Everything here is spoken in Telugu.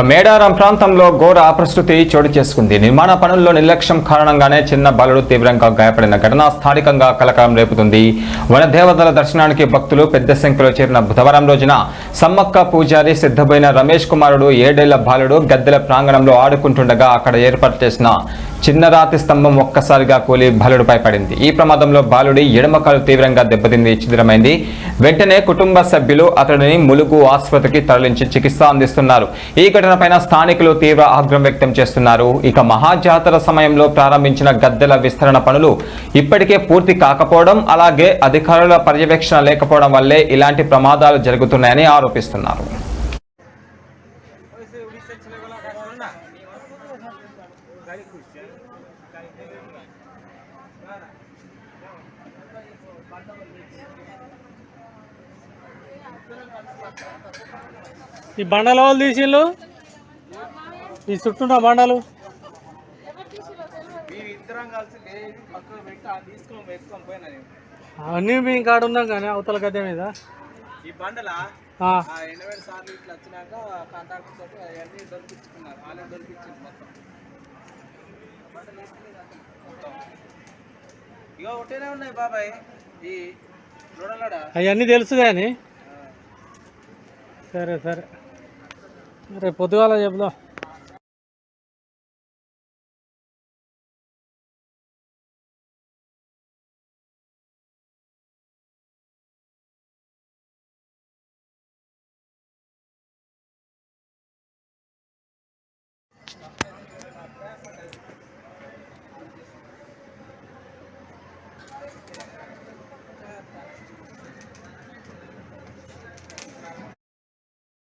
మేడారం ప్రాంతంలో ఘోర అపరిస్థితి చోటు చేసుకుంది. నిర్మాణ పనుల్లో నిర్లక్ష్యం కారణంగానే చిన్న బాలుడు తీవ్రంగా గాయపడిన ఘటన స్థానికంగా కలకలం రేపుతుంది. వనదేవతల దర్శనానికి భక్తులు పెద్ద సంఖ్యలో చేరిన బుధవారం రోజున సమ్మక్క పూజారి సిద్ధమైన రమేష్ కుమారుడు 7 ఏళ్ల బాలుడు గద్దెల ప్రాంగణంలో ఆడుకుంటుండగా అక్కడ ఏర్పాటు చేసిన చిన్న రాతి స్తంభం ఒక్కసారిగా కూలి బాలుడిపై పడింది. ఈ ప్రమాదంలో బాలుడి ఎడమకాలు తీవ్రంగా దెబ్బతింది, చిదిరమైంది. వెంటనే కుటుంబ సభ్యులు అతడిని ములుగు ఆసుపత్రికి తరలించి చికిత్స అందిస్తున్నారు. ఈ ఘటనపైన స్థానికులు తీవ్ర ఆగ్రహం వ్యక్తం చేస్తున్నారు. ఇక మహాజాతర సమయంలో ప్రారంభించిన గద్దెల విస్తరణ పనులు ఇప్పటికే పూర్తి కాకపోవడం, అలాగే అధికారుల పర్యవేక్షణ లేకపోవడం వల్లే ఇలాంటి ప్రమాదాలు జరుగుతున్నాయని ఆరోపిస్తున్నారు. ఈ బండల వాళ్ళు తీసిళ్ళు, ఈ చుట్టూ బండలు అన్నీ మీ కాడ ఉన్నాం కానీ అవతల గద్దె మీద ఈ బండల 80 సార్లు ఇట్లా వచ్చినాక కాంట్రాక్టర్ తోటి అవన్నీ దొరికించుకున్నారు. వాళ్ళని దొరికించింది మొత్తం ఇక ఒకటేనే ఉన్నాయి బాబాయ్. ఈ లోడలోడ అవన్నీ తెలుసు కానీ సరే సరే రేపు పొద్దుగాల చెప్దాం.